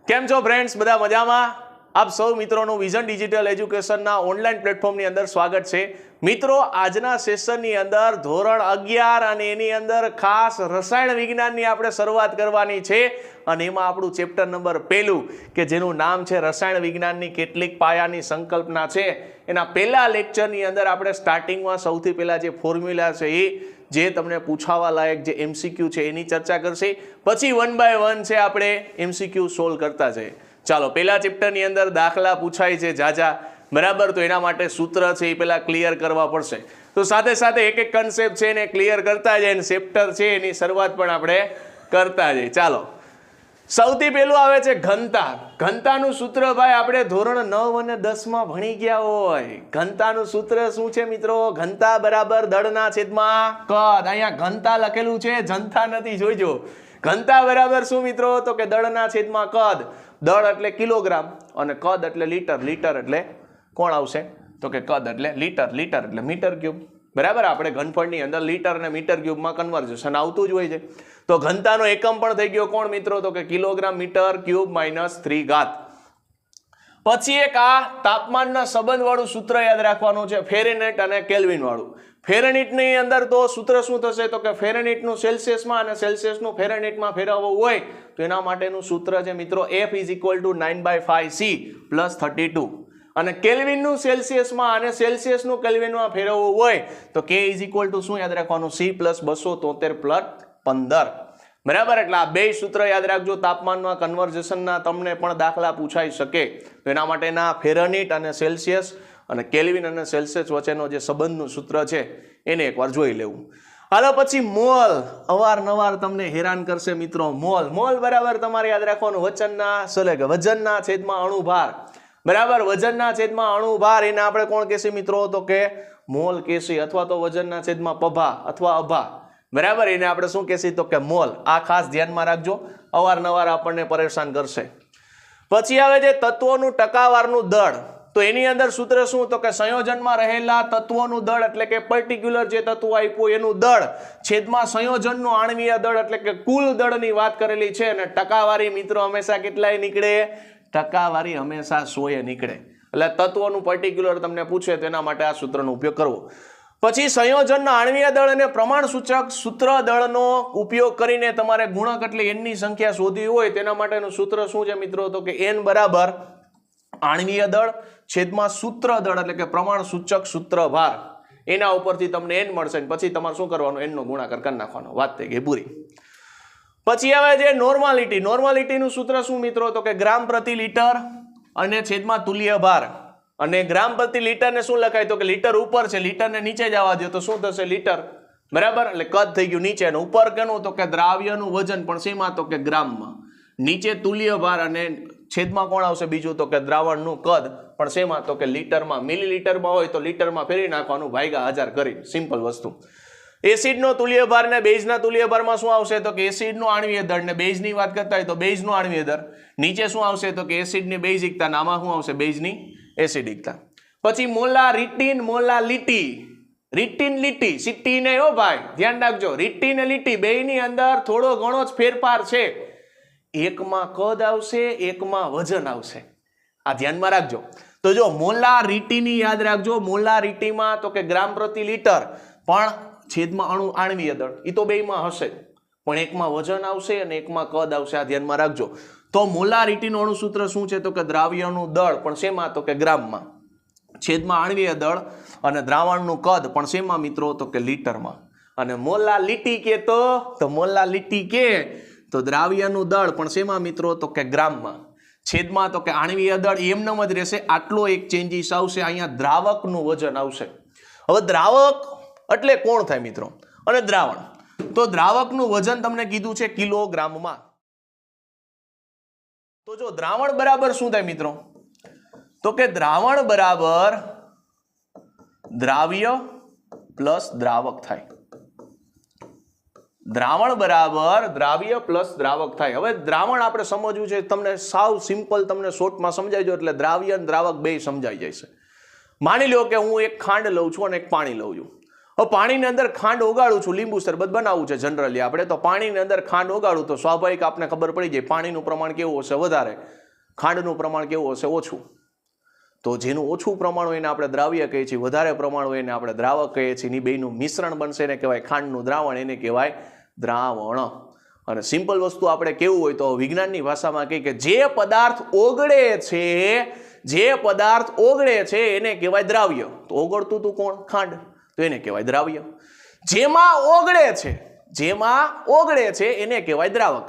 કેમ છો ફ્રેન્ડ્સ? બધા મજામાં? આપ સૌ મિત્રોનું વિઝન ડિજિટલ એજ્યુકેશનના ઓનલાઈન પ્લેટફોર્મની અંદર સ્વાગત છે. મિત્રો, આજના સેશનની અંદર ધોરણ 11 અને એની અંદર ખાસ રસાયણ વિજ્ઞાનની આપણે શરૂઆત કરવાની છે અને એમાં આપણું ચેપ્ટર નંબર 1 કે જેનું નામ છે રસાયણ વિજ્ઞાનની કેટલીક પાયાની સંકલ્પના છે. એના પહેલા લેક્ચરની અંદર આપણે સ્ટાર્ટિંગમાં સૌથી પહેલા જે ફોર્મ્યુલા છે એ જે તમને પૂછાવા લાયક જે એમસીક્યુ છે એની ચર્ચા કરશે. પછી 1 બાય 1 છે આપણે એમસીક્યુ સોલ્વ કરતા જઈએ. ચાલો, પહેલા ચેપ્ટરની અંદર દાખલા પૂછાય છે જાજા, બરાબર? તો એના માટે સૂત્ર છે એ પહેલા ક્લિયર કરવા પડશે. તો સાથે સાથે એક એક કન્સેપ્ટ છે એને ક્લિયર કરતા જાય અને ચેપ્ટર છે એની શરૂઆત પણ આપણે કરતા જઈએ. ચાલો, સૌથી પહેલું આવે છે ઘનતા. ઘનતાનું સૂત્ર ભાઈ આપણે ધોરણ 9 અને 10 માં ભણી ગયા હોય. ઘનતાનું સૂત્ર શું છે મિત્રો? ઘનતા બરાબર દળના છેદમાં કદ. અહીંયા ઘનતા લખેલું છે, જનતા નથી, જોઈજો. ઘનતા બરાબર શું મિત્રો? તો કે દળના છેદમાં કદ. દળ એટલે કિલોગ્રામ અને કદ એટલે લીટર. લીટર એટલે કોણ આવશે? તો કે કદ એટલે લીટર. લીટર એટલે મીટર ક્યુબ. બરાબર? આપણે ઘનફળની અંદર લીટર અને મીટર ક્યુબમાં કન્વર્ઝન આવતું જ હોય છે. તો ઘનતાનો એકમ પણ થઈ ગયો કોણ મિત્રો? તો કે કિલોગ્રામ મીટર ક્યુબ -3 ઘાત. પછી એક આ તાપમાનના સંબંધ વાળું સૂત્ર યાદ રાખવાનું છે, ફેરેનહીટ અને કેલ્વિન વાળું. ફેરેનહીટની અંદર તો સૂત્ર શું થશે? તો કે ફેરેનહીટનું સેલ્સિયસમાં અને સેલ્સિયસનું ફેરેનહીટમાં ફેરવવું હોય તો એના માટેનું સૂત્ર છે મિત્રો F = 9/5C + 32. અને કેલ્વિનનું સેલ્સિયસમાં અને સેલ્સિયસનું કેલ્વિનમાં ફેરવવું હોય તો K = શું યાદ રાખવાનું? C + 273 + 15. બરાબર? એટલે આ બે સૂત્ર યાદ રાખજો. તાપમાનના કન્વર્ઝેશનના તમને પણ દાખલા પૂછાઈ શકે તો એના માટેના ફેરેનહીટ અને સેલ્સિયસ અને કેલ્વિન અને સેલ્સિયસ વચ્ચેનો જે સંબંધનું સૂત્ર છે એને એકવાર જોઈ લેવું. હાલો, પછી મોલ. અવારનવાર તમને હેરાન કરશે મિત્રો મોલ. મોલ બરાબર તમારે યાદ રાખવાનું વજનના છેદમાં અણુભાર. બરાબર? વજનના છેદમાં અણુભાર એને આપણે કોણ કહેશે મિત્રો? તો કે મોલ કહેશે, અથવા તો વજનના છેદમાં પભા અથવા અભા. બરાબર? એને આપણે શું કહેશે? તો કે મોલ. આ ખાસ ધ્યાનમાં રાખજો, અવારનવાર આપણને પરેશાન કરશે. પછી આવે છે તત્વોનું ટકાવારનું દળ. તો એની અંદર સૂત્ર શું? તો કે સંયોજનમાં રહેલા તત્વોનું દળ એટલે કે પર્ટિક્યુલર જે તત્વ આપ્યું એનું દળ છેદમાં સંયોજનનું આણ્વીય દળ એટલે કે કુલ દળની વાત કરેલી છે. અને ટકાવારી મિત્રો હંમેશા કેટલાય નીકળે? ટકાવારી હંમેશા 100 નીકળે. એટલે તત્વોનું પર્ટિક્યુલર તમને પૂછે તેના માટે આ સૂત્રનો ઉપયોગ કરવો. પછી સંયોજનના આણ્વીય દળ અને પ્રમાણ સૂચક સૂત્ર દળનો ઉપયોગ કરીને તમારે ગુણક એટલે n ની સંખ્યા શોધવી હોય તેના માટેનું સૂત્ર શું છે મિત્રો? તો કે n બરાબર આણ્વીય દળ છેદમાં સૂત્ર દળ એટલે કે પ્રમાણ સૂચક સૂત્ર ભાર. એના ઉપરથી તમને n મળશે. પછી તમારે શું કરવાનું? n નો ગુણાકાર કરી નાખવાનો. વાત થઈ ગઈ પૂરી. પછી આવે છે નોર્માલિટી. નોર્માલિટીનું સૂત્ર શું મિત્રો? તો કે ગ્રામ પ્રતિ લીટર અને છેદમાં તુલ્ય ભાર. અને ગ્રામ પ્રતિ લીટર ને શું લખાય? તો કે લીટર ઉપર છે, લીટર ને નીચે જવા દો તો શું થશે? લીટર. બરાબર? એટલે કદ થઈ ગયું નીચે. અને ઉપર કેનું? તો કે દ્રાવ્યનું વજન, પણ શેમાં? તો કે ગ્રામમાં. નીચે તુલ્ય ભાર અને છેદમાં કોણ આવશે? બીજું તો કે દ્રાવણનું કદ, પણ શેમાં? તો કે લીટરમાં. મિલીલીટરમાં હોય તો લીટરમાં ફેરવી નાખવાનું, ભાગ્યા 1000 કરી. સિમ્પલ વસ્તુ. એસિડનો તુલ્ય ભાર ને બેઝના તુલ્ય ભારમાં શું આવશે? તો કે એસિડનો આણ્વીય દળ ને બેઝની વાત કરતા હોય તો બેઝનો આણ્વીય દળ. નીચે શું આવશે? તો કે એસિડની બેઝિકતા. આમાં શું આવશે? બેઝની એસિડિકતા. પછી મોલારિટીન, મોલાલિટી. રીટીન લીટી, સીટી ને હો ભાઈ ધ્યાન રાખજો. રીટી ને લીટી બેયની અંદર થોડો ઘણો જ ફેરફાર છે. એકમાં કદ આવશે, એકમાં વજન આવશે. આ ધ્યાનમાં રાખજો. તો જો મોલારિટીની યાદ રાખજો. મોલારિટીમાં તો કે ગ્રામ પ્રતિ લીટર, પણ છેદમાં આણ્વીય દળ એ તો બેયમાં હશે, પણ એકમાં વજન આવશે અને એકમાં કદ આવશે. આ ધ્યાનમાં રાખજો. તો મોલારિટીનું અણુસૂત્ર શું છે? તો કે દ્રાવ્યનું દળ, પણ શેમાં? તો કે ગ્રામમાં. છેદમાં આણ્વીય દળ અને દ્રાવણનું કદ, પણ શેમાં મિત્રો? તો કે લીટરમાં. અને મોલાલિટી કે તો મોલાલિટી કે તો દ્રાવ્યનું દળ, પણ શેમાં મિત્રો? તો કે ગ્રામમાં. છેદમાં તો કે આણ્વીય દળ એમનેમ જ રહેશે. આટલો એક ચેન્જીસ આવશે. અહીંયા દ્રાવકનું વજન આવશે. હવે દ્રાવક એટલે કોણ થાય મિત્રો? અને દ્રાવણ. તો દ્રાવકનું વજન તમને કીધું છે કિલોગ્રામમાં. તો જો દ્રાવણ બરાબર શું થાય મિત્રો? તો કે દ્રાવણ બરાબર દ્રાવ્ય પ્લસ દ્રાવક થાય. દ્રાવણ બરાબર દ્રાવ્ય પ્લસ દ્રાવક થાય. હવે દ્રાવણ આપણે સમજવું છે, તમને સાવ સિમ્પલ તમને શોર્ટમાં સમજાઈ જાય એટલે દ્રાવ્ય અને દ્રાવક બે સમજાઈ જાય છે. માની લો કે હું એક ખાંડ લઉં છું અને એક પાણી લઉં છું. હવે પાણીની અંદર ખાંડ ઓગાળું છું, લીંબુ શરબત બનાવવું છે જનરલી આપણે, તો પાણીની અંદર ખાંડ ઓગાળું તો સ્વાભાવિક આપણે ખબર પડી જાય પાણીનું પ્રમાણ કેવું હશે વધારે, ખાંડનું પ્રમાણ કેવું હશે ઓછું. તો જેનું ઓછું પ્રમાણ હોય એને આપણે દ્રાવ્ય કહીએ છીએ, વધારે પ્રમાણ હોય એને આપણે દ્રાવક કહીએ છીએ. એની બેનું મિશ્રણ બનશે એને કહેવાય ખાંડનું દ્રાવણ, એને કહેવાય દ્રાવણ. અને સિમ્પલ વસ્તુ આપણે કેવું હોય તો વિજ્ઞાનની ભાષામાં કહીએ કે જે પદાર્થ ઓગળે છે એને કહેવાય દ્રાવ્ય. તો ઓગળતું તું કોણ? ખાંડ, તો એને કહેવાય દ્રાવ્ય. જેમાં ઓગળે છે એને કહેવાય દ્રાવક.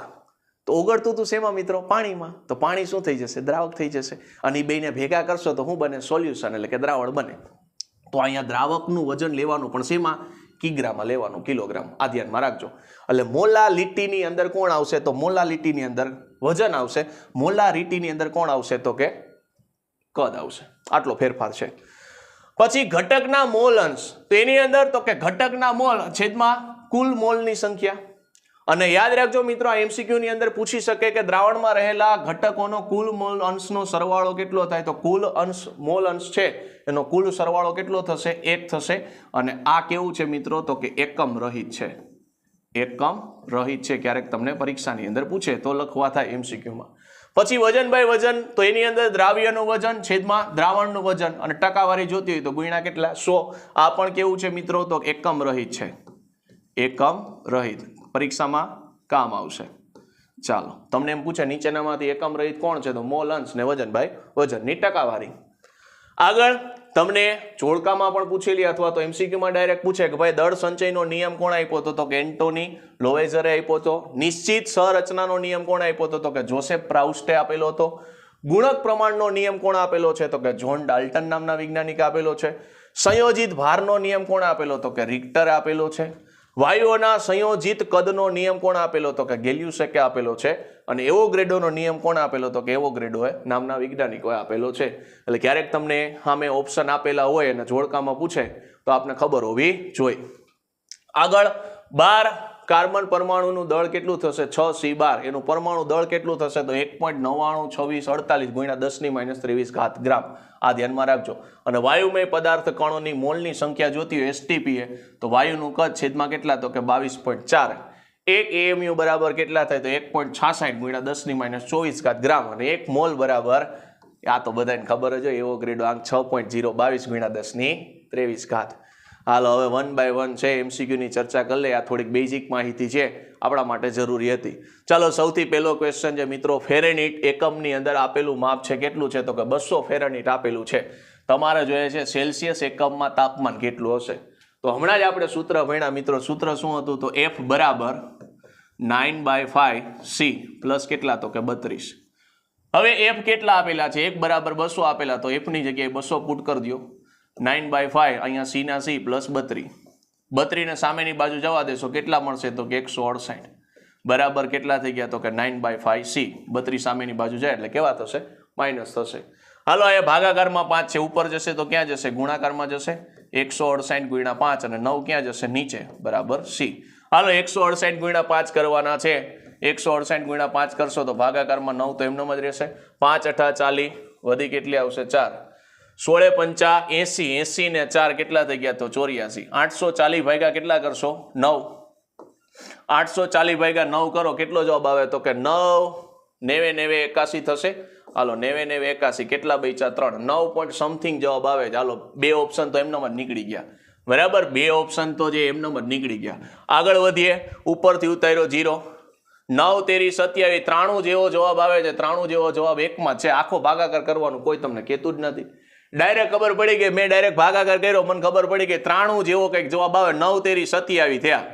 તો ઓગળતું તું શેમાં મિત્રો? પાણીમાં. તો પાણી શું થઈ જશે? દ્રાવક થઈ જશે. અને એ બેને ભેગા કરશો તો શું બને? સોલ્યુશન, એટલે કે દ્રાવણ બને. તો અહીંયા દ્રાવકનું વજન લેવાનું પણ શેમાં? કિગ્રામાં લેવાનું, કિલોગ્રામ. આ ધ્યાનમાં રાખજો. એટલે મોલાલિટીની અંદર કોણ આવશે? તો મોલાલિટીની અંદર વજન આવશે. મોલારિટીની અંદર કોણ આવશે? તો કે કદ આવશે. આટલો ફેરફાર છે. પછી ઘટકના મોલ અંશ, તો એની અંદર તો કે ઘટકના મોલ છેદમાં કુલ મોલની સંખ્યા. અને યાદ રાખજો મિત્રો, આ એમસીક્યુ ની અંદર પૂછી શકે કે દ્રાવણમાં રહેલા ઘટકોનો કુલ મોલ અંશનો સરવાળો કેટલો થાય? તો કુલ અંશ, મોલ અંશ છે એનો કુલ સરવાળો કેટલો થશે? 1 થશે. અને આ કેવું છે મિત્રો? તો કે એકમ રહિત છે. એકમ રહિત છે. ક્યારેક તમને પરીક્ષાની અંદર પૂછે તો લખવા થાય એમસીક્યુમાં. પછી વજન બાય વજન, તો એની અંદર દ્રાવ્યનું વજન છેદમાં દ્રાવણનું વજન, અને ટકાવારી જોતી હોય તો ગુણ્યા કેટલા? 100. આ પણ કેવું છે મિત્રો? તો એકમ રહિત છે. એકમ રહિત પરીક્ષામાં કામ આવશે. ચાલો, તમને એમ પૂછે નીચેનામાંથી એકમ રહિત કોણ છે? તો મોલ અંશ ને વજન બાય વજનની ટકાવારી. આગળ તમને જોડકામાં પણ પૂછેલી અથવા તો એમસીક્યુમાં ડાયરેક્ટ પૂછે કે ભાઈ દળ સંચયનો નિયમ કોણ આપ્યો હતો? તો કે એન્ટોની લોવેઝરે આપ્યો હતો. નિશ્ચિત સંરચનાનો નિયમ કોણ આપ્યો હતો? તો કે જોસેફ પ્રાઉસ્ટે આપેલો હતો. ગુણક પ્રમાણનો નિયમ કોણ આપેલો છે? તો કે જ્હોન ડાલ્ટન નામના વૈજ્ઞાનિકે આપેલો છે. સંયોજિત ભારનો નિયમ કોણ આપેલો? તો કે રિક્ટરે આપેલો છે. વાયુઓના સંયોજિત કદનો નિયમ કોણ આપેલો? તો કે ગેલ્યુસેકે આપેલો છે. અને એવોગ્રેડોનો નિયમ કોણ આપેલો? તો કે એવોગ્રેડોએ નામના વૈજ્ઞાનિકોએ આપેલો છે. એટલે ક્યારેક તમને સામે ઓપ્શન આપેલા હોય અને જોડકામાં પૂછે તો આપને ખબર હોવી જોઈએ. આગળ 12 કાર્બન પરમાણુનું દળ કેટલું થશે? 6C12. એનું પરમાણુ દળ કેટલું થશે? તો 1.992648 ગુણ્યા 10⁻23 ગ્રામ. આ ધ્યાનમાં રાખજો. અને વાયુમય પદાર્થ કણોની મોલની સંખ્યા જોતી હોય એસટીપી તો વાયુનું કદ છેદમાં કેટલા? તો કે 22.4. 1 AMU બરાબર કેટલા થાય? તો 1.66 ગુણ્યા 10⁻24 ગ્રામ. અને 1 મોલ બરાબર, આ તો બધાને ખબર જ હોય, એવોગ્રેડો આંક 6.022 ગુણ્યા 10⁻23. હાલો, હવે 1 બાય 1 છે એમસીક્યુની ચર્ચા કરી લે. આ થોડીક બેઝિક માહિતી છે, આપણા માટે જરૂરી હતી. ચાલો, સૌથી પહેલો ક્વેશ્ચન છે મિત્રો, ફેરેનહીટ એકમની અંદર આપેલું માપ છે કેટલું છે? તો કે 200 ફેરેનહીટ આપેલું છે. તમારે જોઈએ છે સેલ્સિયસ એકમમાં તાપમાન કેટલું હશે. તો હમણાં જ આપણે સૂત્ર ભણ્યા મિત્રો. સૂત્ર શું હતું? તો F બરાબર 9/5C પ્લસ કેટલા? તો કે 32. હવે F કેટલા આપેલા છે? 1 બરાબર 200 આપેલા, તો F ની જગ્યાએ 200 પુટ કરી દો. 9/5 અહીંયા C ના C પ્લસ 32. 32 ને સામેની બાજુ જવા દેશો, કેટલા મળશે? તો કે 168 બરાબર કેટલા થઈ ગયા? તો કે 9/5C. 32 સામેની બાજુ જાય એટલે કેવા થશે? માઇનસ થશે. હાલો, અહીંયા ભાગાકારમાં 5 છે, ઉપર જશે તો ક્યાં જશે? ગુણાકારમાં જશે. 168 ગુણ્યા 5 અને 9 ક્યાં જશે? નીચે, બરાબર C. હાલો, 168 ગુણ્યા 5 કરવાના છે. 168 ગુણ્યા 5 કરશો તો ભાગાકારમાં 9 તો એમનો જ રહેશે. 5 8 40, વધી કેટલી આવશે? 4. 16 5 80, 80 ને 4 કેટલા થઈ ગયા? તો 84. 840 ભાગ્યા કેટલા કરશો? 9. 840 ભાગ્યા 9 કરો, કેટલો જવાબ આવે? તો કે 9 90 90 81 થશે. હાલો, 90 90 81 કેટલા બચ્યા? 3. 9 પોઈન્ટ સમથિંગ જવાબ આવે છે. હાલો, 2 ઓપ્શન તો એમનામાં જ નીકળી ગયા. બરાબર, 2 ઓપ્શન તો જે એમનામાં જ નીકળી ગયા. આગળ વધીએ, ઉપરથી ઉતાર્યો 0. 9 તેરી 27, 93 જેવો જવાબ આવે છે. 93 જેવો જવાબ એકમાં છે. આખો ભાગાકાર કરવાનું કોઈ તમને કહેતું જ નથી. ડાયરેક્ટ ખબર પડી કે મેં ડાયરેક્ટ ભાગાકાર કર્યો, મને ખબર પડી કે 93 જેવો કંઈક જવાબ આવે. 9 તેરી 27 થયા.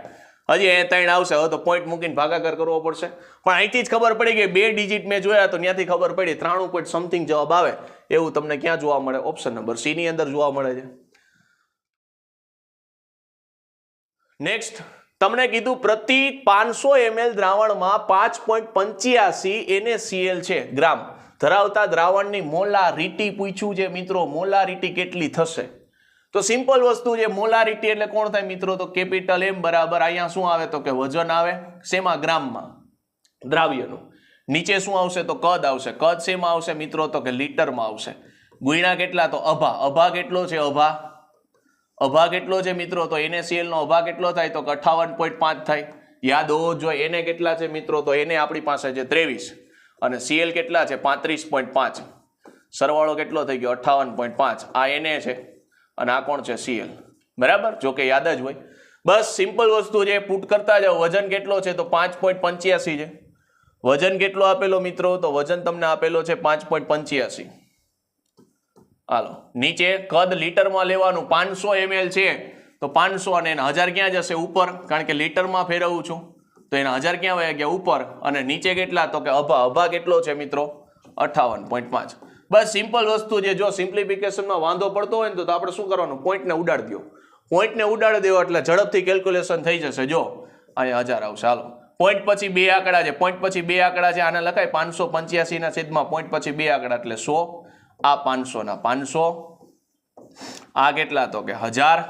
હજી એ 3 આવશે, હવે તો પોઈન્ટ મૂકીને ભાગાકાર કરવો પડશે. પણ અહીંથી જ ખબર પડી કે 2 ડિજિટ મેં જોયા તો ત્યાંથી ખબર પડી 93 પોઈન્ટ સમથિંગ જવાબ આવે. એવું તમને ક્યાં જોવા મળે? ઓપ્શન નંબર C ની અંદર જોવા મળે છે. નેક્સ્ટ, તમને કીધું પ્રતિ 500 ml દ્રાવણમાં 5.85 NaCl છે ગ્રામ ધરાવતા દ્રાવણની મોલારિટી પૂછ્યું છે મિત્રો. મોલારિટી કેટલી થશે? તો સિમ્પલ વસ્તુ છે. મોલારિટી એટલે કોણ થાય મિત્રો? તો કેપિટલ M બરાબર અહીંયા શું આવે? તો કે વજન આવે. શેમાં? ગ્રામમાં, દ્રાવ્યનું. નીચે શું આવશે? તો કદ આવશે. કદ શેમાં આવશે મિત્રો? તો કે લીટરમાં આવશે. ગુણ્યા કેટલા? તો અભા. અભા કેટલો છે? અભા અભા કેટલો છે મિત્રો? તો NaCl નો અભા કેટલો થાય? તો 58.5 થાય. યાદ હોવો જોઈએ. Na કેટલા છે મિત્રો? તો Na આપણી પાસે છે 23 અને Cl કેટલા છે? 35.5. સરવાળો કેટલો થઈ ગયો? 58.5. આ Na છે અને આ કોણ છે? Cl. બરાબર, જો કે યાદ જ હોય. બસ સિમ્પલ વસ્તુ છે, પુટ કરતા જાઓ. વજન કેટલો છે? તો 5.85 છે. વજન કેટલો આપેલો મિત્રો? તો વજન તમને આપેલો છે 5.85. હાલો, નીચે કદ લીટરમાં લેવાનું. 500 ml છે તો 500 અને એના 1000 ક્યાં જશે? ઉપર, કારણ કે લીટરમાં ફેરવું છું તો એના 1000 ક્યાં વયા ગયા? ઉપર. અને નીચે કેટલા? તો કે અભા કેટલો છે મિત્રો? 58.5. બસ સિમ્પલ વસ્તુ છે. જો સિમ્પ્લિફિકેશનમાં વાંધો પડતો હોય ને તો આપણે શું કરવાનું? પોઈન્ટને ઉડાડી દો. પોઈન્ટને ઉડાડી દેવો એટલે ઝડપથી કેલ્ક્યુલેશન થઈ જશે. જો અહીંયા 1000 આવશે. હાલો, પોઈન્ટ પછી બે આંકડા છે. પોઈન્ટ પછી બે આંકડા છે. આને લખાય 585 ના છેદમાં પોઈન્ટ પછી બે આંકડા એટલે 100. આ 500 ના 500. આ કેટલા? તો કે 1000.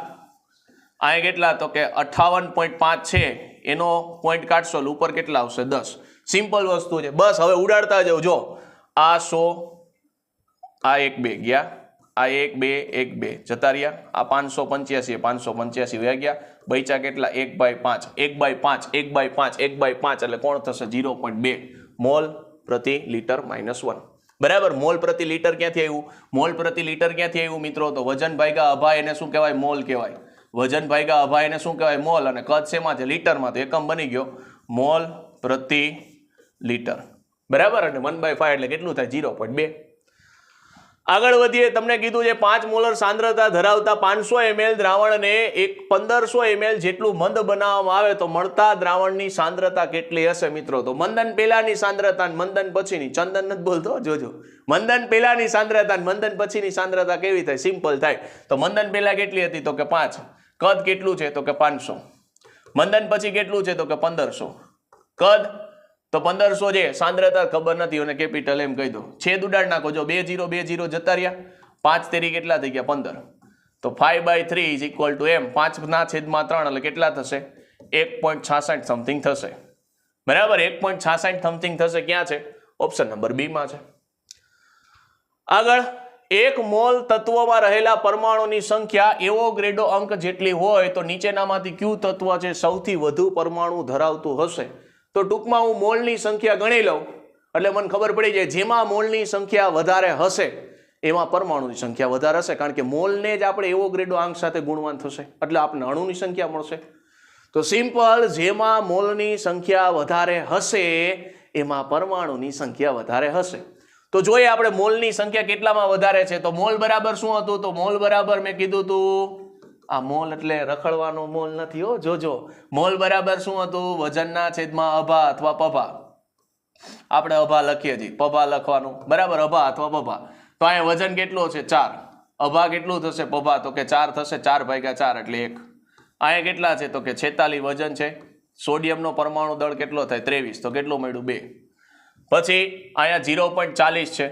આ કેટલા? તો કે 58.5 છે. એનો પોઈન્ટ કાઢશો એટલે ઉપર કેટલા આવશે? 10. સિમ્પલ વસ્તુ છે. બસ હવે ઉડાડતા જાવ. જો આ 100, આ 1 2 ગયા, આ 1 2 1 2 જતા રહ્યા. આ 585 585 વયા ગયા. બચ્યા કેટલા? 1/5 1/5 1/5 1/5 એટલે કોણ થશે? 0.2 મોલ પ્રતિ લીટર -1. બરાબર. મોલ પ્રતિ લીટર ક્યાંથી આવ્યું? મોલ પ્રતિ લીટર ક્યાંથી આવ્યું મિત્રો? તો વજન ભાગ્યા અભા એને શું કહેવાય? મોલ કહેવાય. વજન ભાગ્યા અભા એને શું કહેવાય? મોલ. અને કદ શેમાં છે? લીટરમાં. તો એકમ બની ગયો મોલ પ્રતિ લીટર. બરાબર. અને 1/5 એટલે કેટલું થાય? 0.2. આગળ વધીએ. તમને કીધું છે 5 મોલર સાંદ્રતા ધરાવતા 500 ml દ્રાવણને 1500 ml જેટલું મંદ બનાવવામાં આવે તો મળતા દ્રાવણની સાંદ્રતા કેટલી હશે મિત્રો? તો મંદન પહેલાની સાંદ્રતા અને મંદન પછીની, ચંદન નથી બોલતો જોજો, મંદન પહેલાની સાંદ્રતા અને મંદન પછીની સાંદ્રતા કેવી થાય? સિમ્પલ થાય. તો મંદન પહેલા કેટલી હતી? તો કે 5. કદ કેટલું છે? તો કે 500. મંદન પછી કેટલું છે? તો કે 1500. કદ તો 1500 છે. સાંદ્રતા ખબર નથી અને કેપિટલ એમ કહી દો. છેદ ઉડાડ નાખો. જો 2 0 2 0 જતા રહ્યા. 5 તેરી કેટલા થઈ ગયા? 15. તો 5/3 ઇઝ ઇક્વલ ટુ m. 5 ના છેદમાં 3 એટલે કેટલા થશે? 1.66 સમથિંગ થશે. બરાબર. 1.66 સમથિંગ થશે. ક્યાં છે? ઓપ્શન નંબર બી માં છે. આગળ, 1 મોલ તત્વમાં રહેલા પરમાણુની સંખ્યા એવોગ્રેડો અંક જેટલી હોય તો નીચેનામાંથી કયું તત્વ છે સૌથી વધુ પરમાણુ ધરાવતું હશે? તો ટૂંકમાં હું મોલની સંખ્યા ગણી લઉં એટલે મને ખબર પડી જાય જેમાં મોલની સંખ્યા વધારે હશે એમાં પરમાણુની સંખ્યા વધારે હશે, કારણ કે મોલને જ આપણે એવોગ્રેડો અંક સાથે ગુણવાન થશે એટલે આપણને અણુની સંખ્યા મળશે. તો સિમ્પલ, જેમાં મોલની સંખ્યા વધારે હશે એમાં પરમાણુની સંખ્યા વધારે હશે. તો જોઈએ આપણે મોલની સંખ્યા કેટલામાં વધારે છે. તો મોલ બરાબર શું હતું? તો મોલ બરાબર મેં કીધું હતું, આ મોલ એટલે રખડવાનો મોલ નથી હો, જોજો. મોલ બરાબર શું હતું? વજનના છેદમાં અભા અથવા પભા. આપણે અભા લખીએ છીએ, પભા લખવાનું. બરાબર. અભા અથવા પભા. તો અહીંયા વજન કેટલો છે? 4. અભા કેટલું થશે? પભા તો કે 4 થશે. 4/4 એટલે 1. અહીંયા કેટલા છે? તો કે 46 વજન છે. સોડિયમનો પરમાણુ દળ કેટલો થાય? 23. તો કેટલું મળ્યું? 2. પછી અહીંયા 0.40 છે.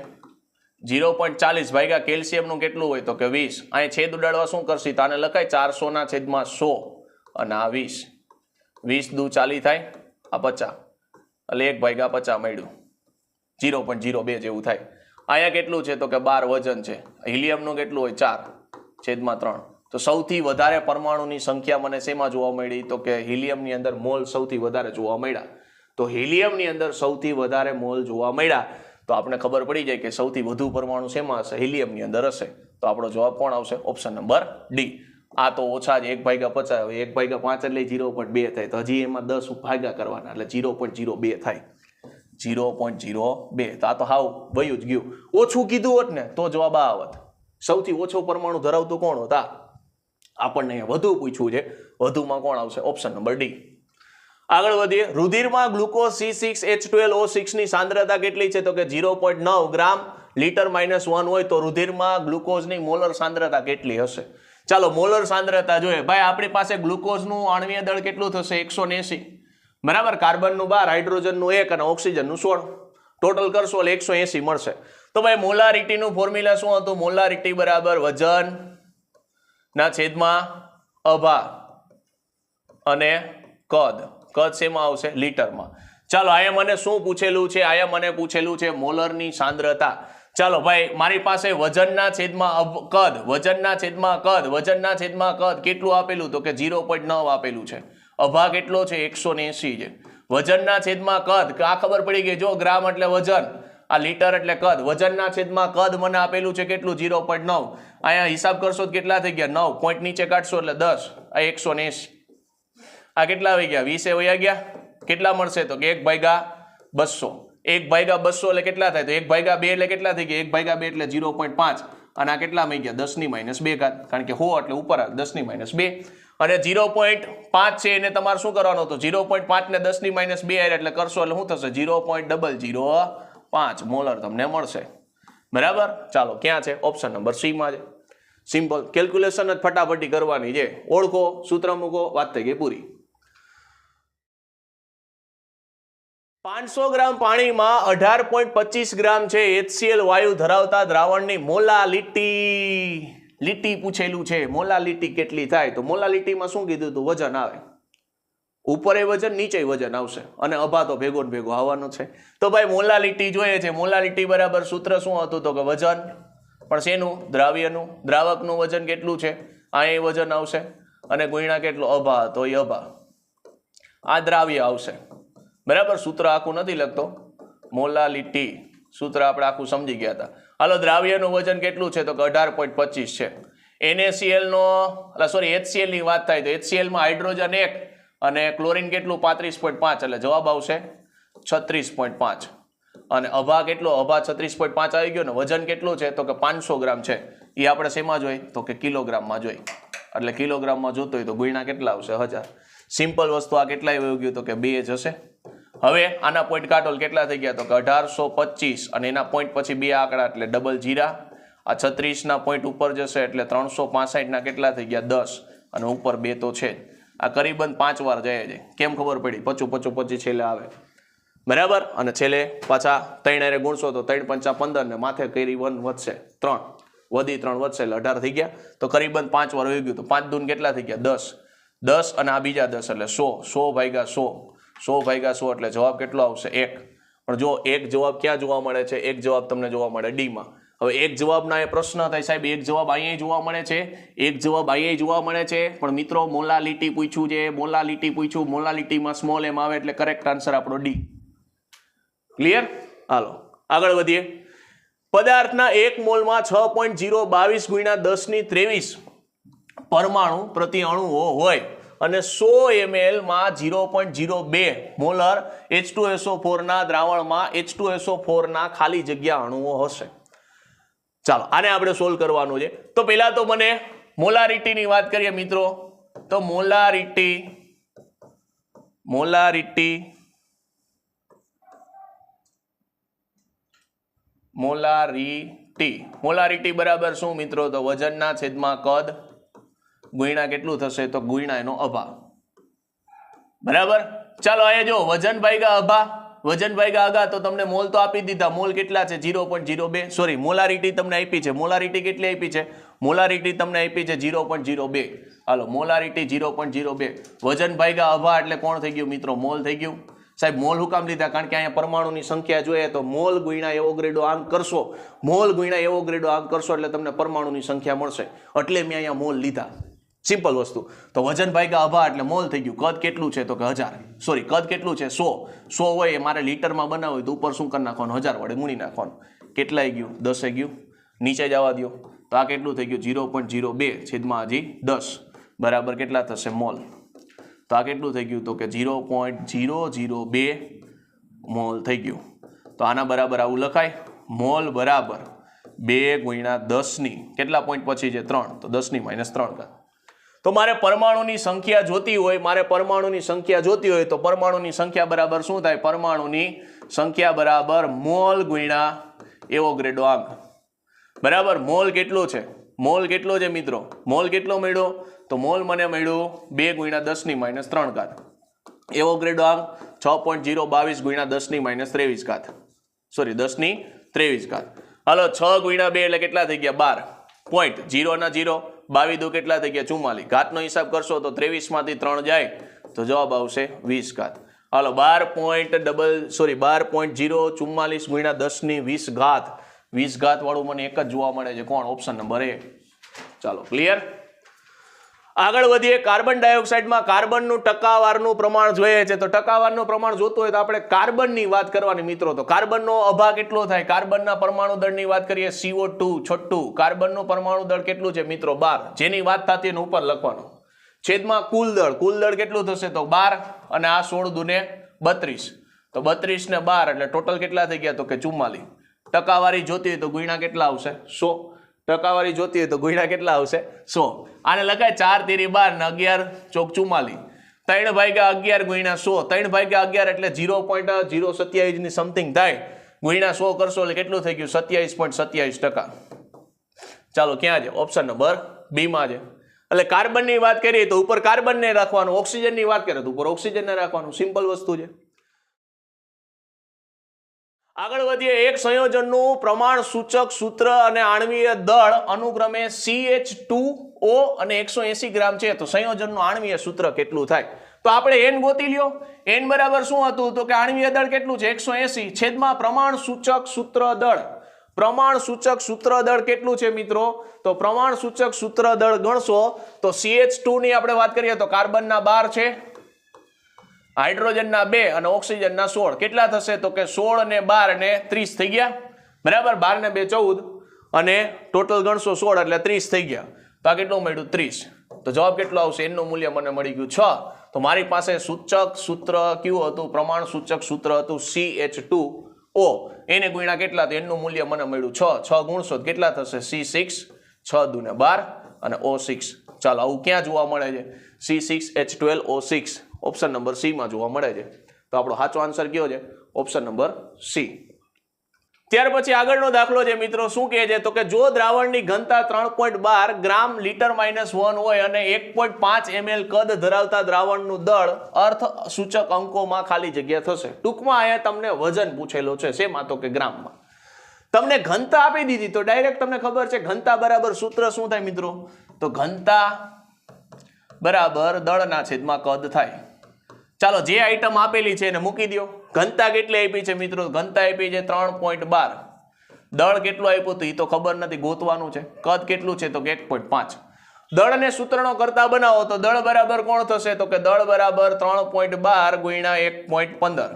0.40 ભાગ્યા કેલ્શિયમનું કેટલું હોય? તો કે 20. અહીંયા છેદ ઉડાડવા શું કરશે? તો આને લખાય 400 ના છેદમાં 100 અને આ 20. 20 દુ 40 થાય, આ 50 એટલે 1/50 મળ્યું. 0.02 જેવું થાય. અહીંયા કેટલું છે? તો કે 12 વજન છે. હિલિયમનું કેટલું હોય? 4/3. તો સૌથી વધારે પરમાણુની સંખ્યા મને શેમાં જોવા મળી? તો કે હિલિયમની અંદર મોલ સૌથી વધારે જોવા મળ્યા. તો હિલિયમની અંદર સૌથી વધારે મોલ જોવા મળ્યા તો આપણે ખબર પડી જાય કે સૌથી વધુ પરમાણુ શેમાં હશે? હિલિયમની અંદર હશે. તો આપણો જવાબ કોણ આવશે? Option number D. આ તો ઓછા જ 1/50. 1/5 એટલે 0.2 થાય. તો હજી એમાં 10 ભાગ્યા કરવાના એટલે 0.02 થાય. 0.02. તો આ તો હાવ વયું જ ગયું. ઓછું કીધું હોત ને તો જવાબ આ આવત. સૌથી ઓછો પરમાણુ ધરાવતું કોણ હોત? આપણને અહીંયા વધુ પૂછ્યું છે. વધુમાં કોણ આવશે? Option number D. આગળ વધીએ. રુધિરમાં ગ્લુકોઝ C6H12O6 ની સાંદ્રતા કેટલી છે? તો કે 0.9 ગ્રામ લીટર -1 હોય તો રુધિરમાં ગ્લુકોઝની મોલર સાંદ્રતા કેટલી હશે? ચાલો મોલર સાંદ્રતા જોઈએ. ભાઈ આપણી પાસે ગ્લુકોઝનું આણ્વીય દળ કેટલું થશે? 180. બરાબર. કાર્બનનું 12, હાઇડ્રોજનનું 1 અને ઓક્સિજનનું 16. ટોટલ કરશો એટલે 180 મળશે. તો ભાઈ મોલારિટીનું ફોર્મ્યુલા શું હતું? મોલારિટી બરાબર વજન ના છેદમાં અભા અને કદ. કદ શેમાં આવશે? લીટરમાં. ચાલો અહીંયા મને શું પૂછેલું છે? અહીંયા મને પૂછેલું છે મોલરની સાંદ્રતા. ચાલો ભાઈ, મારી પાસે વજનના છેદમાં કદ, વજનના છેદમાં કદ, વજનના છેદમાં કદ કેટલું આપેલું? તો કે 0.9 આપેલું છે. અભા કેટલો છે? 180 છે. વજનના છેદમાં કદ, આ ખબર પડી ગઈ. જો ગ્રામ એટલે વજન, આ લીટર એટલે કદ. વજનના છેદમાં કદ મને આપેલું છે કેટલું? 0.9. અહીંયા હિસાબ કરશો તો કેટલા થઈ ગયા? 9. પોઈન્ટ નીચે કાઢશો એટલે 10. આ 180. આ કેટલા આવી ગયા? 20 વયા ગયા. કેટલા મળશે? તો કે 1/200. 1/200 એટલે કેટલા થાય? તો 1/2 એટલે કેટલા થઈ ગયા? 1/2 એટલે 0.5. અને આ કેટલા થઈ ગયા? 10⁻2 ઘાત. કારણ કે 100 એટલે ઉપર આવે 10⁻2. અને 0.5 છે એને તમારે શું કરવાનું? તો 0.5 ને 10⁻2 એટલે કરશો એટલે શું થશે? 0.005 મોલર તમને મળશે. બરાબર. ચાલો, ક્યાં છે? ઓપ્શન નંબર સી માં છે. સિમ્પલ કેલ્ક્યુલેશન જ ફટાફટી કરવાની છે. ઓળખો, સૂત્ર મૂકો, વાત થઈ ગઈ પૂરી. 500 ગ્રામ પાણીમાં 18.25 ગ્રામ છે HCl વાયુ ધરાવતા દ્રાવણની મોલાલિટી. લીટી પૂછેલું છે. મોલાલિટી કેટલી થાય? તો મોલાલિટીમાં શું કીધું હતું? વજન આવે. ઉપરે વજન, નીચે વજન આવશે. અને અભા તો ભેગો ને ભેગો આવવાનો છે. તો ભાઈ મોલાલિટી જોઈએ છે. મોલાલિટી બરાબર સૂત્ર શું હતું? તો કે વજન, પણ શેનું? દ્રાવ્યનું. દ્રાવકનું વજન કેટલું છે? અહીં વજન આવશે. અને ગુણ્યા કેટલો? અભા, તો એ અભા. આ દ્રાવ્ય આવશે. બરાબર. સૂત્ર આખું નથી લખતો. મોલાલિટી સૂત્ર આપણે આખું સમજી ગયા હતા. હાલો, દ્રાવ્યનું વજન કેટલું છે? તો કે 18.25 છે. NaCl નો HCl ની વાત થાય તો HCl માં હાઇડ્રોજન 1 અને ક્લોરીન કેટલું? 35.5. એટલે જવાબ આવશે 36.5. અને અભા કેટલો? અભા 36.5 આવી ગયો ને. વજન કેટલું છે? તો કે 500 ગ્રામ છે. એ આપણે શેમાં જોઈ? તો કે કિલોગ્રામમાં જોઈ. એટલે કિલોગ્રામમાં જોતો હોય તો ગુણ્યા કેટલા આવશે? 1000. સિમ્પલ વસ્તુ. આ કેટલા વયું ગયું? તો કે 2 જ હશે. હવે આના પોઈન્ટ કાઢો, કેટલા થઈ ગયા? તો કે 1825. અને એના પોઈન્ટ પછી 2 આંકડા એટલે ડબલ જીરા. આ 36 ના પોઈન્ટ ઉપર જશે એટલે 365 ના કેટલા થઈ ગયા? 10. અને ઉપર 2 તો છે. આ કરીબન 5 વાર જાય છે. કેમ ખબર પડી? 25 છેલ્લે આવે. બરાબર. અને છેલ્લે પાછા 3 હારે ગુણશો તો 3 5 15 ને માથે કરી 1 વધશે 3 વધી 3 વધશે એટલે 18 થઈ ગયા. તો કરીબન 5 વાર હોઈ ગયું. તો 5 દૂન કેટલા થઈ ગયા? 10. 10 અને આ બીજા 10 એટલે 100. 100 ભાગ્યા 100. 100 ભાગ્યા 100 એટલે જવાબ કેટલો આવશે? 1. પણ જો એક જવાબ ક્યાં જોવા મળે છે? એક જવાબ તમને જોવા મળે ડી માં. હવે એક જવાબના એ પ્રશ્ન થાય સાહેબ, એક જવાબ અહીંયા જોવા મળે છે, એક જવાબ અહીંયા જોવા મળે છે, પણ મિત્રો મોલાલિટી પૂછ્યું છે, મોલાલિટી પૂછ્યું, મોલાલિટીમાં સ્મોલ એમ આવે એટલે કરેક્ટ આન્સર આપણો ડી. ક્લિયર? હાલો આગળ વધીએ. પદાર્થના 1 મોલમાં 6.022 ગુણ્યા 10⁻23 પરમાણુ પ્રતિ અણુઓ હોય અને 100 ml માં 0.02 મોલર H2SO4 ના દ્રાવણમાં H2SO4 ના ખાલી જગ્યા અણુઓ હશે. ચાલો આને આપણે સોલ્વ કરવાનું છે. તો પહેલા તો મને મોલારિટીની વાત કરીએ મિત્રો. તો મોલારિટી બરાબર શું મિત્રો? તો વજનના છેદમાં કદ ગુણ્યા કેટલું થશે? તો ગુણ્યા એનો અભા. બરાબર. ચાલો અહીંયા જો વજન ભાગ્યા અભા, વજન ભાગ્યા અગા, તો તમને મોલ તો આપી દીધા. મોલ કેટલા છે? 0.02. સોરી, મોલારિટી તમને આપી છે. મોલારિટી કેટલી આપી છે? મોલારિટી તમને આપી છે 0.02. હાલો મોલારિટી 0.02. વજન ભાગ્યા અભા એટલે કોણ થઈ ગયું મિત્રો? મોલ થઈ ગયું. સાહેબ મોલ હું કામ લીધા? કારણ કે અહીંયા પરમાણુની સંખ્યા જોઈએ તો મોલ ગુણ્યા એવોગ્રેડો આંક કરશો, મોલ ગુણ્યા એવોગ્રેડો આંક કરશો એટલે તમને પરમાણુની સંખ્યા મળશે. એટલે મેં અહીંયા મોલ લીધા. સિમ્પલ વસ્તુ. તો વજન ભાગ્યા અભા એટલે મોલ થઈ ગયું. કદ કેટલું છે? તો કે 1000. સોરી, કદ કેટલું છે? 100. 100 હોય મારે લીટરમાં બનાવવું હોય તો ઉપર શું કરી નાખવાનું? 1000 વડે ગુણી નાખવાનું. કેટલાય ગયું? 10 ગયું. નીચે જવા દો તો આ કેટલું થઈ ગયું? 0.02 છેદમાં હજી 10 બરાબર કેટલા થશે? મોલ. તો આ કેટલું થઈ ગયું? તો કે 0.002 મોલ થઈ ગયું. તો આના બરાબર આવું લખાય. મોલ બરાબર 2 ગુણ્યા 10 કેટલા પોઈન્ટ પછી છે? 3. તો 10⁻3. તો મારે પરમાણુની સંખ્યા જોતી હોય, તો પરમાણુની સંખ્યા બરાબર શું થાય? પરમાણુની સંખ્યા બરાબર મોલ ગુણ્યા એવોગ્રેડો આંક. બરાબર. મોલ કેટલો છે? મોલ કેટલો છે મિત્રો? મોલ કેટલો મળ્યો? તો મોલ મને મળ્યો 2 ગુણ્યા 10⁻3. એવોગ્રેડો આંક 6.022 ગુણ્યા 10⁻23. સોરી 10⁻23. હાલો 6 ગુણ્યા 2 એટલે કેટલા થઈ ગયા? 12. પોઈન્ટ 0 ના 0, 22 કેટલા થઈ ગયા? 44. ઘાતનો હિસાબ કરશો તો 23 માંથી 3 જાય તો જવાબ આવશે 20. હાલો 12.044 ગુણ્યા 10⁻20 20 ઘાત વાળું મને એક જ જોવા મળે છે, કોણ? ઓપ્શન નંબર એ. ચાલો ક્લિયર. આગળ વધીએ. કાર્બન ડાયોક્સાઇડમાં કાર્બનનું ટકાવારનું પ્રમાણ જોઈએ છે, તો ટકાવારનું પ્રમાણ જોતું હોય તો આપણે કાર્બનની વાત કરવાની મિત્રો. તો કાર્બનનો અભાગ કેટલો થાય? કાર્બનના પરમાણુ દળની વાત કરીએ, CO2 છઠ્ઠું. કાર્બનનું પરમાણુ દળ કેટલું છે મિત્રો? 12. જેની વાત થતી એને ઉપર લખવાનું. છેદમાં કુલ દળ કેટલું થશે? તો 12 અને આ 16 દુને 32. તો 32 ને 12 એટલે ટોટલ કેટલા થઈ ગયા? તો કે 44. ટકાવારી જોતી હોય તો ગુણ્યા કેટલા આવશે? 100. ટકાવારી જોતી હોય તો ગુણ્યા કેટલા આવશે? 100. આને લખાય 4 તેરી 12 ને 11 ચોક 44. 3 ભાગ્યા 11 ગુણ્યા 100. 3 ભાગ્યા 11 એટલે 0.027 ની સમથિંગ થાય. ગુણ્યા 100 કરશો એટલે કેટલું થઈ ગયું? 27.27%. ચાલો ક્યાં છે? ઓપ્શન નંબર બી માં છે. એટલે કાર્બનની વાત કરીએ તો ઉપર કાર્બનને રાખવાનું, ઓક્સિજનની વાત કરીએ તો ઉપર ઓક્સિજનને રાખવાનું. સિમ્પલ વસ્તુ છે. આગળ વધીએ. એક સંયોજનનું પ્રમાણ સૂચક સૂત્ર અને આણ્વીય દળ અનુક્રમે CH2O અને 180 ગ્રામ છે, તો સંયોજનનું આણ્વીય સૂત્ર કેટલું થાય? તો આપણે n ગોતી લ્યો. n બરાબર શું હતું? તો કે આણ્વીય દળ કેટલું છે? 180 છેદમાં પ્રમાણ સૂચક સૂત્ર દળ. પ્રમાણ સૂચક સૂત્ર દળ કેટલું છે મિત્રો? તો પ્રમાણ સૂચક સૂત્ર દળ ગણશો તો CH2 ની આપણે વાત કરીએ તો કાર્બનના 12 છે, હાઇડ્રોજનના 2 અને ઓક્સિજનના 16. કેટલા થશે? તો કે 16 ને 12 ને 30 થઈ ગયા. બરાબર. 12 ને 2 14 અને ટોટલ ગણશો 16 એટલે 30 થઈ ગયા. તો આ કેટલું મળ્યું? 30. તો જવાબ કેટલો આવશે? n નું મૂલ્ય મને મળી ગયું 6. તો મારી પાસે સૂચક સૂત્ર કયું હતું? પ્રમાણ સૂચક સૂત્ર હતું CH2O. એને ગુણ્યા કેટલા? તો n નું મૂલ્ય મને મળ્યું 6. 6 ગુણશો તો કેટલા થશે? C6. 6 દુને 12 અને O6. ચાલો આવું ક્યાં જોવા મળે છે? C6H12O6. ઓપ્શન નંબર સી માં જોવા મળે છે. તો આપણો સાચો આન્સર કયો છે? Option number C. ત્યાર પછી આગળનો દાખલો છે મિત્રો. શું કહે છે? તો કે જો દ્રાવણની ઘનતા 3.12 ગ્રામ લિટર -1 હોય અને 1.5 ml કદ ધરાવતા દ્રાવણનું દળ અર્થ સૂચક અંકોમાં ખાલી જગ્યા થશે. ટૂંકમાં અહીંયા તમને વજન પૂછેલો છે. શેમાં? તો કે ગ્રામમાં. તમને ઘનતા આપી દીધી તો ડાયરેક્ટ તમને ખબર છે ઘનતા બરાબર સૂત્ર શું થાય મિત્રો? તો ઘનતા બરાબર દળના છેદમાં કદ થાય. ચાલો જે આઈટમ આપેલી છે એને મૂકી દો. ઘનતા કેટલી આપી છે મિત્રો? ઘનતા આપી છે 3.12. દળ કેટલું આપ્યું તો એ તો ખબર નથી, ગોતવાનું છે. કદ કેટલું છે? તો કે 1.5. દળને સૂત્રનો કરતા બનાવો તો દળ બરાબર કોણ થશે? તો કે દળ બરાબર 3.12 ગુણ્યા 1.15.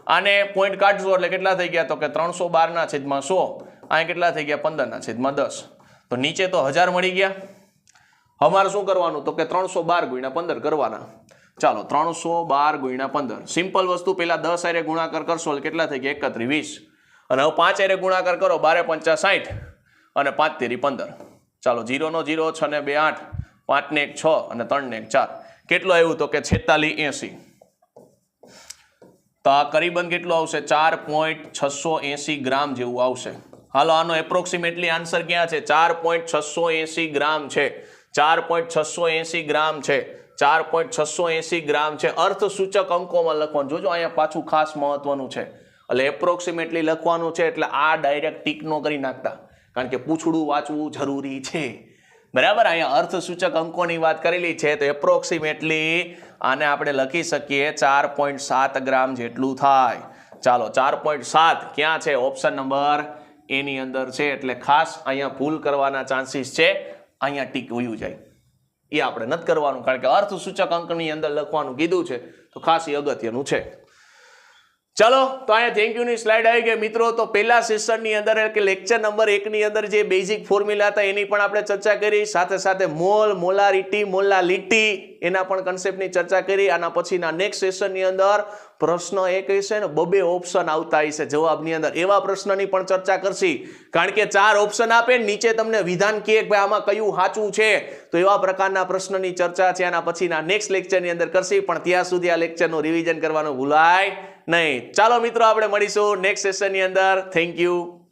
આને પોઈન્ટ કાઢશો એટલે કેટલા થઈ ગયા? તો કે 312 ના છેદમાં 100. આ કેટલા થઈ ગયા? 15 ના છેદમાં 10. તો નીચે તો 1000 મળી ગયા. અમારે શું કરવાનું? તો કે 312 ગુણ્યા 15 કરવાના. ચાલો 312 ગુણ્યા 15. સિમ્પલ વસ્તુ. પેલા 10 હારે ગુણાકાર કરશો એટલે કેટલા થઈ ગયા? 31 20. અને હવે 5 હારે ગુણાકાર કરો. 12 5 60 અને 5 તેરી 15. ચાલો 0 નો 0, 6 ને 2 8, 5 ને 1 6 અને 3 ને 1 4. કેટલું આવ્યું? તો કે 46 80. તો આ કરીબન કેટલું આવશે? 4.680 ગ્રામ જેવું આવશે. હાલો આનો એપ્રોક્સિમેટલી આન્સર ક્યાં છે? 4.680 ગ્રામ છે. 4.680 ગ્રામ છે. 4.680 ગ્રામ છે. અર્થ સૂચક અંકોમાં લખવાનું. જોજો અહીંયા પાછું ખાસ મહત્વનું છે. એટલે એપ્રોક્સિમેટલી લખવાનું છે એટલે આ ડાયરેક્ટ ટીક નો કરી નાખતા, કારણ કે પૂછડું વાંચવું જરૂરી છે. બરાબર. અહીંયા અર્થ સૂચક અંકોની વાત કરેલી છે તો એપ્રોક્સિમેટલી આને આપણે લખી શકીએ 4.7 ગ્રામ જેટલું થાય. ચાલો 4.7 ક્યાં છે? ઓપ્શન નંબર એ ની અંદર છે. એટલે ખાસ અહીંયા ભૂલ કરવાના ચાન્સીસ છે. અહીંયા ટીક વયું જાય એ આપણે નથી કરવાનું, કારણ કે અર્થ સૂચક અંકની અંદર લખવાનું કીધું છે તો ખાસ એ અગત્યનું છે. ચલો તો અહીંયા થેન્ક યુ ની સ્લાઇડ આવી ગઈ મિત્રો. તો પહેલા સેશનની અંદર કે લેક્ચર નંબર 1 ની અંદર જે બેઝિક ફોર્મ્યુલા હતા એની પણ આપણે ચર્ચા કરી, સાથે સાથે મોલ, મોલારિટી, મોલાલિટી એના પણ કન્સેપ્ટની ચર્ચા કરી. આના પછીના નેક્સ્ટ સેશનની અંદર પ્રશ્ન એક હશે ને 2 ઓપ્શન આવતા હશે જવાબની અંદર, એવા પ્રશ્નની પણ ચર્ચા કરશી. કારણ કે 4 ઓપ્શન આપે નીચે તમને વિધાન કે ભાઈ આમાં કયું સાચું છે, તો એવા પ્રકારના પ્રશ્નની ચર્ચા છે આના પછીના નેક્સ્ટ લેક્ચરની અંદર કરશી. પણ ત્યાં સુધી આ લેક્ચરનું રિવિઝન કરવાનું ભૂલાય નહીં. ચાલો મિત્રો આપણે મળીશું નેક્સ્ટ સેશનની અંદર. Thank you.